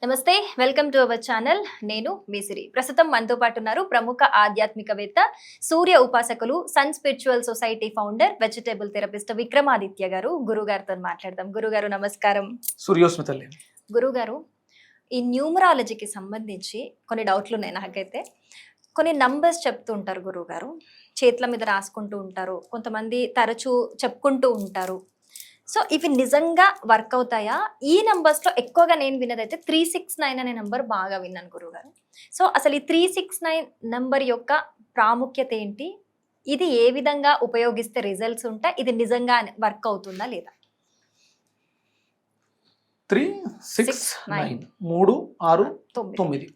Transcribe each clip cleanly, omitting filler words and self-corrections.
నమస్తే, welcome to our channel. నేను మీసిరి. ప్రస్తుతం మనతో పాటు ఉన్నారు ప్రముఖ ఆధ్యాత్మికవేత్త, సూర్య ఉపాసకులు, sun spiritual society founder, vegetable therapist Vikramaditya గారు. గురుగారితో మాట్లాడదాం. గురుగారు నమస్కారం. సూర్యోస్మితల్లి. గురుగారు, ఈ న్యూమరాలజీకి సంబంధించి కొన్ని డౌట్లు ఉన్నాయి నాకైతే. కొన్ని నంబర్స్ చెప్తూ ఉంటారు గురుగారు, చేతుల మీద రాసుకుంటూ ఉంటారు, కొంతమంది తరచూ చెప్పుకుంటూ ఉంటారు. సో ఇవి నిజంగా వర్క్ అవుతాయా? ఈ నంబర్స్లో ఎక్కువగా నేను విన్నదైతే 369 అనే నంబర్ బాగా విన్నాను గురుగారు. సో అసలు ఈ 369 నంబర్ యొక్క ప్రాముఖ్యత ఏంటి? ఇది ఏ విధంగా ఉపయోగిస్తే రిజల్ట్స్ ఉంటాయి? ఇది నిజంగా వర్క్ అవుతుందా లేదా? 369 3 6 9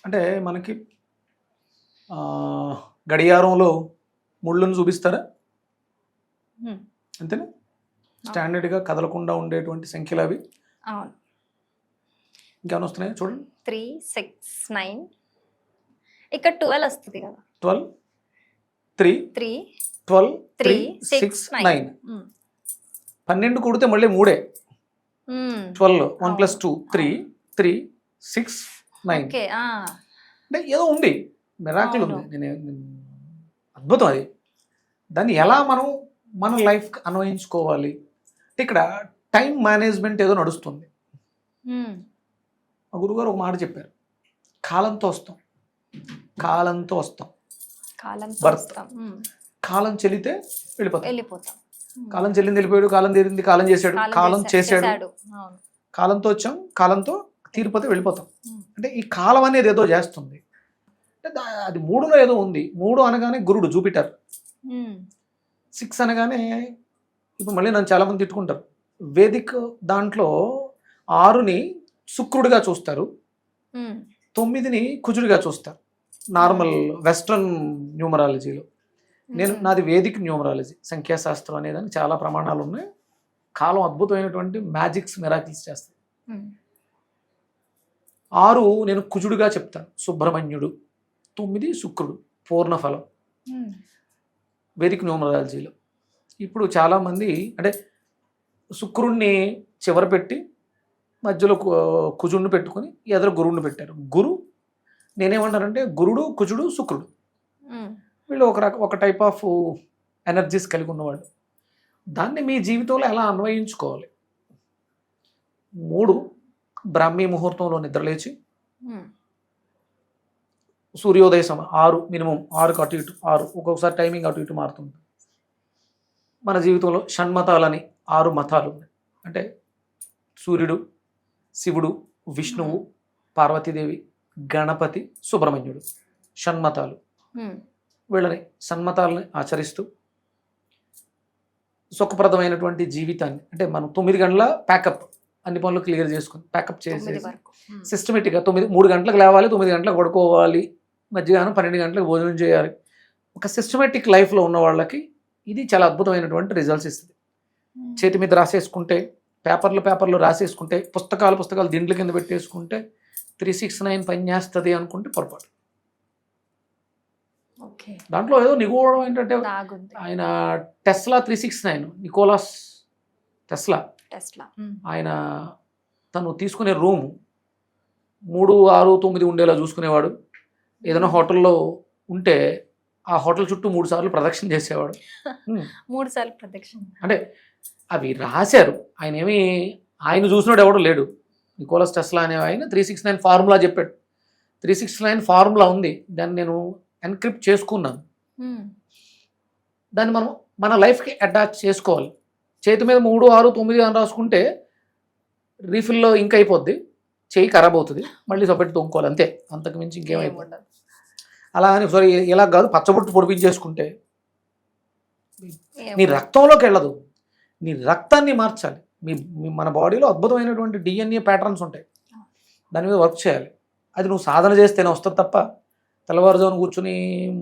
అంటే మనకి గడియారంలో ముళ్ళును చూపిస్తారా? అంతేనా? స్టాండర్డ్గా కదలకుండా ఉండేటువంటి సంఖ్యలు అవి. అవును. ఇంకేమైనా వస్తున్నాయి చూడండి. 369 ఇక్కడ 12 వస్తుంది కదా. 12 3 3 12 3 3 6 6 9 9 12 కూడితే మళ్ళీ 3 12 1 + 2 3 3 6 9. ఓకే. అంటే ఏదో ఉంది, మిరాకిల్ ఉంది. అద్భుతం అది. దాన్ని ఎలా మనం మన లైఫ్కి అన్వయించుకోవాలి అంటే ఇక్కడ టైం మేనేజ్మెంట్ ఏదో నడుస్తుంది. మా గురుగారు ఒక మాట చెప్పారు, కాలంతో వస్తాం, కాలంతో వస్తాం, కాలం చెల్లితే వెళ్ళిపోతాం. కాలం చెల్లింది వెళ్ళిపోయాడు, కాలం తీరింది కాలం చేశాడు, కాలం చేశాడు, కాలంతో వచ్చాం, కాలంతో తీరిపోతే వెళ్ళిపోతాం. అంటే ఈ కాలం అనేది ఏదో చేస్తుంది. అంటే అది 3లో ఏదో ఉంది. 3 అనగానే గురుడు జూపిటర్, 6 అనగానే ఇప్పుడు మళ్ళీ నన్ను చాలామంది తిట్టుకుంటారు. వేదిక్ దాంట్లో 6ని శుక్రుడిగా చూస్తారు, 9ని కుజుడిగా చూస్తారు నార్మల్ వెస్ట్రన్ న్యూమరాలజీలో. నాది వేదిక్ న్యూమరాలజీ, సంఖ్యాశాస్త్రం అనేదానికి చాలా ప్రమాణాలు ఉన్నాయి. కాలం అద్భుతమైనటువంటి మ్యాజిక్స్, మిరాకిల్స్ చేస్తాయి. 6 నేను కుజుడిగా చెప్తాను, సుబ్రహ్మణ్యుడు. 9 శుక్రుడు, పూర్ణఫలం వేదిక న్యూమరాలజీలో. ఇప్పుడు చాలామంది అంటే శుక్రుడిని చివర పెట్టి మధ్యలో కుజుడిని పెట్టుకొని ఎదురు గురువుని పెట్టారు. గురు నేనేమంటానంటే గురుడు, కుజుడు, శుక్రుడు వీళ్ళు ఒక టైప్ ఆఫ్ ఎనర్జీస్ కలిగి ఉన్నవాళ్ళు. దాన్ని మీ జీవితంలో ఎలా అన్వయించుకోవాలి? 3 బ్రాహ్మీ ముహూర్తంలో నిద్రలేచి సూర్యోదయ సమయం 6 మినిమం, 6కు అటు ఇటు 6, ఒక్కొక్కసారి టైమింగ్ అటు ఇటు మారుతుంది. మన జీవితంలో షణ్మతాలని 6 మతాలు ఉన్నాయి. అంటే సూర్యుడు, శివుడు, విష్ణువు, పార్వతీదేవి, గణపతి, సుబ్రహ్మణ్యుడు, షణ్మతాలు. వీళ్ళని షణ్మతాలని ఆచరిస్తూ సుఖప్రదమైనటువంటి జీవితాన్ని, అంటే మనం 9 గంటల ప్యాకప్, అన్ని పనులు క్లియర్ చేసుకుని ప్యాకప్ చేసి సిస్టమేటిక్గా 3 గంటలకు లేవాలి, 9 గంటలకు పడుకోవాలి, మధ్యాహ్నం 12 గంటలకు భోజనం చేయాలి. ఒక సిస్టమేటిక్ లైఫ్లో ఉన్న వాళ్ళకి ఇది చాలా అద్భుతమైనటువంటి రిజల్ట్స్ ఇస్తుంది. చేతి మీద రాసేసుకుంటే, పేపర్లు రాసేసుకుంటే, పుస్తకాలు దిండ్ల కింద పెట్టేసుకుంటే 369 పనిచేస్తుంది అనుకుంటే పొరపాటు. దాంట్లో ఏదో నిగూఢం ఏంటంటే ఆయన టెస్లా 369, నికోలాస్ టెస్లా, ఆయన తను తీసుకునే రూము 3, 6, 9 ఉండేలా చూసుకునేవాడు. ఏదైనా హోటల్లో ఉంటే ఆ హోటల్ చుట్టూ 3 సార్లు ప్రదక్షిణ చేసేవాడు. 3 సార్లు ప్రదక్షిణ అంటే అవి రాశారు. ఆయన చూసినాడు ఎవడు లేడు. నికోలస్ టెస్లా అనే ఆయన 369 ఫార్ములా చెప్పాడు. 369 ఫార్ములా ఉంది, దాన్ని నేను ఎన్క్రిప్ట్ చేసుకున్నాను. దాన్ని మనం మన లైఫ్కి అటాచ్ చేసుకోవాలి. చేతి మీద 3, 6, 9 అని రాసుకుంటే రీఫిల్లో ఇంక్ అయిపోద్ది, చేయి ఖరాబ్ అవుతుంది, మళ్ళీ సపరేట్ తొంగుకోవాలి, అంతే. అంతకు మించి ఇంకేమైపోతుంది. అలా అని సారీ ఇలా కాదు, పచ్చబొట్టు పొడిపించేసుకుంటే నీ రక్తంలోకి వెళ్ళదు. నీ రక్తాన్ని మార్చాలి. మన బాడీలో అద్భుతమైనటువంటి DNA ప్యాటర్న్స్ ఉంటాయి, దాని మీద వర్క్ చేయాలి. అది నువ్వు సాధన చేస్తేనే వస్తుంది తప్ప తెల్లవారుజామున కూర్చుని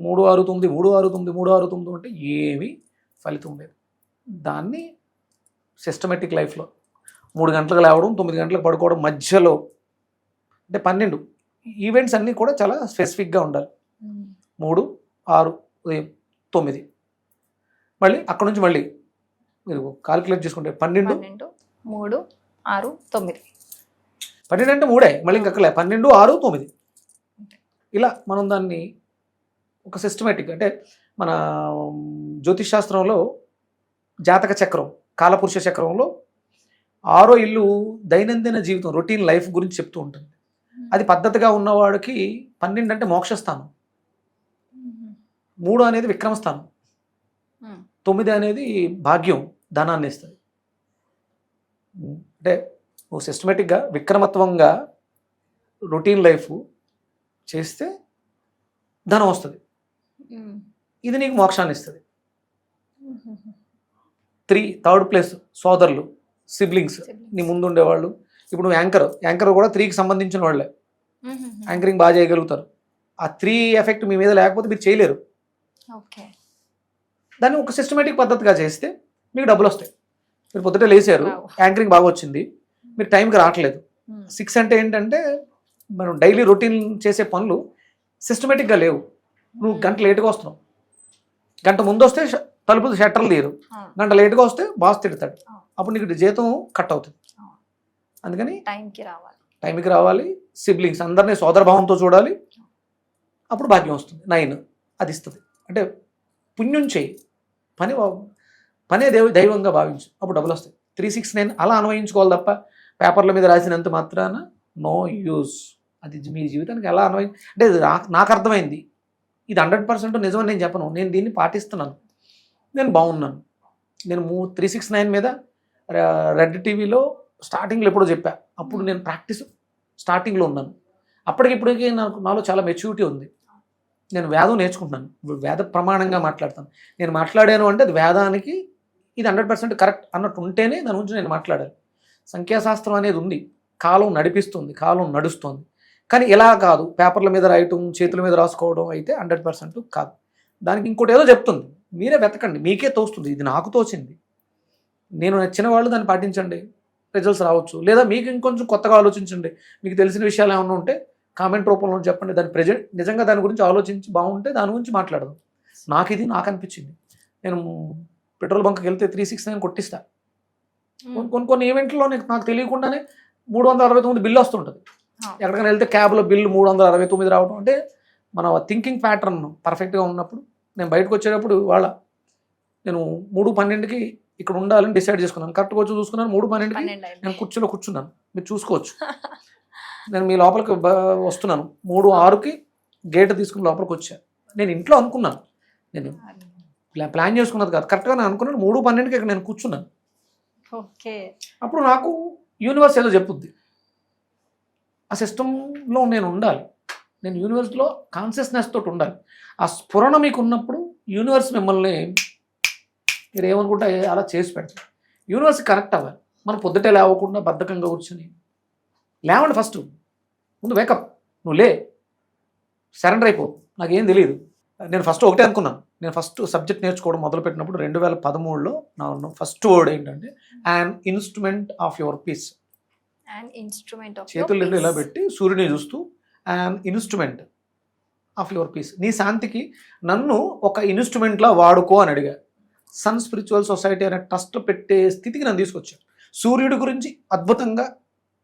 3, 6, 9 3, 6, 9 3, 6, 9 అంటే ఏమీ ఫలితం లేదు. దాన్ని సిస్టమేటిక్ లైఫ్లో 3 గంటలకు లేవడం, 9 గంటలకు పడుకోవడం, మధ్యలో అంటే 12 ఈవెంట్స్ అన్నీ కూడా చాలా స్పెసిఫిక్గా ఉండాలి. 3, 6, ఉదయం 9, మళ్ళీ అక్కడ నుంచి మళ్ళీ మీరు కాలిక్యులేట్ చేసుకుంటే 12 3, 6, 9 12 అంటే 3 మళ్ళీ ఇంకలే 12, 6, 9 ఇలా మనం దాన్ని ఒక సిస్టమేటిక్ అంటే మన జ్యోతిష్ శాస్త్రంలో జాతక చక్రం కాలపురుష చక్రంలో 6వ ఇల్లు దైనందిన జీవితం రొటీన్ లైఫ్ గురించి చెప్తూ ఉంటుంది. అది పద్ధతిగా ఉన్నవాడికి 12 అంటే మోక్షస్థానం, 3 అనేది విక్రమస్థానం, 9 అనేది భాగ్యం ధనాన్ని ఇస్తుంది. అంటే నువ్వు సిస్టమేటిక్గా విక్రమత్వంగా రొటీన్ లైఫ్ చేస్తే ధనం వస్తుంది, ఇది నీకు మోక్షాన్ని ఇస్తుంది. 3 థర్డ్ ప్లేస్ సోదరులు సిబ్లింగ్స్ నీ ముందు ఉండేవాళ్ళు. ఇప్పుడు నువ్వు యాంకర్ కూడా 3కి సంబంధించిన వాళ్ళే, యాంకరింగ్ బాగా చేయగలుగుతారు. ఆ 3 ఎఫెక్ట్ మీ మీద లేకపోతే మీరు చేయలేరు. దాన్ని ఒక సిస్టమేటిక్ పద్ధతిగా చేస్తే మీకు డబ్బులు వస్తాయి. మీరు పొద్దుటే లేచారు, యాంకరింగ్ బాగా వచ్చింది, మీరు టైంకి రావట్లేదు. 6 అంటే ఏంటంటే మనం డైలీ రొటీన్ చేసే పనులు సిస్టమేటిక్గా లేవు. నువ్వు గంట లేటుగా వస్తున్నావు, గంట ముందు వస్తే తలుపులు షట్టర్లు తీయరు, గంట లేటుగా వస్తే బాస్ తిడతాడు, అప్పుడు నీకు జీతం కట్ అవుతుంది. అందుకని టైంకి రావాలి, సిబ్లింగ్స్ అందరినీ సోదరభావంతో చూడాలి, అప్పుడు భాగ్యం వస్తుంది. 9 అది ఇస్తుంది. అంటే పుణ్యం చేయి, పనే దైవంగా భావించు, అప్పుడు డబ్బులు వస్తాయి. 3, 6, 9 అలా అన్వయించుకోవాలి తప్ప పేపర్ల మీద రాసినంత మాత్రాన నో యూస్. అది మీ జీవితానికి ఎలా అంటే నాకు అర్థమైంది, ఇది 100% నిజమని నేను చెప్పను, నేను దీన్ని పాటిస్తున్నాను, నేను బాగున్నాను. నేను 369 మీద రెడ్ టీవీలో స్టార్టింగ్లో ఎప్పుడో చెప్పా, అప్పుడు నేను ప్రాక్టీస్ స్టార్టింగ్లో ఉన్నాను. అప్పటికిప్పటికీ నాలో చాలా మెచ్యూరిటీ ఉంది. నేను వేదం నేర్చుకుంటున్నాను, వేద ప్రమాణంగా మాట్లాడతాను. నేను మాట్లాడాను అంటే అది వేదానికి ఇది 100% కరెక్ట్ అన్నట్టు ఉంటేనే దాని గురించి నేను మాట్లాడాలి. సంఖ్యాశాస్త్రం అనేది ఉంది, కాలం నడిపిస్తుంది, కాలం నడుస్తుంది. కానీ ఇలా కాదు, పేపర్ల మీద రాయటం, చేతుల మీద రాసుకోవడం అయితే 100% కాదు. దానికి ఇంకోటి ఏదో చెప్తుంది, మీరే వెతకండి, మీకే తోస్తుంది. ఇది నాకు తోచింది, నేను నచ్చిన వాళ్ళు దాన్ని పాటించండి, రిజల్ట్స్ రావచ్చు. లేదా మీకు ఇంకొంచెం కొత్తగా ఆలోచించండి, మీకు తెలిసిన విషయాలు ఏమైనా ఉంటే కామెంట్ రూపంలో చెప్పండి. దాని నిజంగా దాని గురించి ఆలోచించి బాగుంటే దాని గురించి మాట్లాడదాం. నాకు అనిపించింది, నేను పెట్రోల్ బంక్కి వెళ్తే 369 కొట్టిస్తా. కొన్ని ఈవెంట్లో నాకు తెలియకుండానే 369 బిల్లు వస్తుంటుంది. ఎక్కడికైనా వెళ్తే క్యాబ్లో బిల్లు 369 రావడం అంటే మన థింకింగ్ ప్యాటర్న్ పర్ఫెక్ట్గా ఉన్నప్పుడు. నేను బయటకు వచ్చేటప్పుడు నేను 3:12కి ఇక్కడ ఉండాలని డిసైడ్ చేసుకున్నాను. కరెక్ట్గా వచ్చి చూసుకున్నాను, 3:12కి నేను కుర్చీలో కూర్చున్నాను, మీరు చూసుకోవచ్చు. నేను మీ లోపలికి వస్తున్నాను, 3:06కి గేట్ తీసుకుని లోపలికి వచ్చాను. నేను ఇంట్లో అనుకున్నాను, నేను ప్లాన్ చేసుకున్నది కాదు, కరెక్ట్గా నేను అనుకున్నాను 3:12కి ఇక్కడ నేను కూర్చున్నాను. అప్పుడు నాకు యూనివర్స్ ఏదో చెప్పుద్ది, ఆ సిస్టంలో నేను ఉండాలి, నేను యూనివర్స్లో కాన్షియస్నెస్ తోటి ఉండాలి. ఆ స్ఫురణ మీకు ఉన్నప్పుడు యూనివర్స్ మిమ్మల్ని మీరు ఏమనుకుంటే అలా చేసి పెడతారు. యూనివర్స్ కనెక్ట్ అవ్వాలి. మనం పొద్దుటే లేవకుండా బద్ధకంగా కూర్చొని లేవండి, ఫస్ట్ ముందు వేకప్, నువ్వు లే, సరెండర్ అయిపో, నాకేం తెలియదు. నేను ఫస్ట్ ఒకటే అనుకున్నాను, నేను ఫస్ట్ సబ్జెక్ట్ నేర్చుకోవడం మొదలుపెట్టినప్పుడు 2013లో నా ఫస్ట్ వర్డ్ ఏంటంటే an instrument of your peace. చేతులు రెండు ఇలా పెట్టి సూర్యుని చూస్తూ an instrument of your peace, నీ శాంతికి నన్ను ఒక ఇన్స్ట్రుమెంట్లా వాడుకో అని అడిగా. సన్ స్పిరిచువల్ సొసైటీ అనే ట్రస్ట్ పెట్టే స్థితికి నన్ను తీసుకొచ్చాను. సూర్యుడి గురించి అద్భుతంగా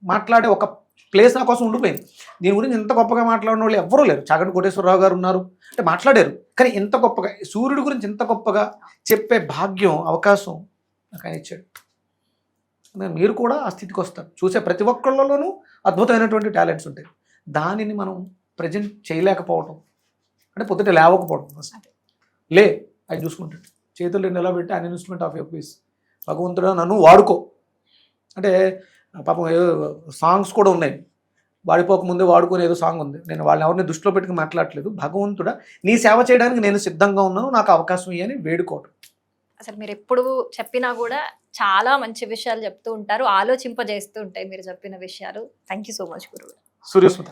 మాట్లాడే ఒక ప్లేస్ నా కోసం ఉండిపోయింది. దీని గురించి ఇంత గొప్పగా మాట్లాడిన వాళ్ళు ఎవ్వరూ లేరు. చాగంటి కోటేశ్వరరావు గారు ఉన్నారు, అంటే మాట్లాడారు, కానీ ఇంత గొప్పగా సూర్యుడి గురించి ఇంత గొప్పగా చెప్పే భాగ్యం, అవకాశం నాకు ఆయన ఇచ్చాడు. మీరు కూడా ఆ స్థితికి వస్తారు. చూసే ప్రతి ఒక్కళ్ళలోనూ అద్భుతమైనటువంటి టాలెంట్స్ ఉంటాయి. దానిని మనం ప్రజెంట్ చేయలేకపోవటం అంటే పొద్దుట లేవకపోవడం. ఫస్ట్ లే, అది చూసుకుంటాడు. చేతులు రెండు ఎలా పెట్టి an instrument of your peace, భగవంతుడా నన్ను వాడుకో. అంటే పాపం ఏదో సాంగ్స్ కూడా ఉన్నాయి, వాడిపోకముందే వాడుకొని ఏదో సాంగ్ ఉంది. నేను వాళ్ళని ఎవరిని దృష్టిలో పెట్టుకుని మాట్లాడలేదు. భగవంతుడా నీ సేవ చేయడానికి నేను సిద్ధంగా ఉన్నాను, నాకు అవకాశం ఇయ్యని వేడుకోవటం. అసలు మీరు ఎప్పుడు చెప్పినా కూడా చాలా మంచి విషయాలు చెప్తూ ఉంటారు, ఆలోచింపజేస్తూ ఉంటాయి మీరు చెప్పిన విషయాలు. థ్యాంక్ యూ సో మచ్ గురువు. సూర్యస్మృత.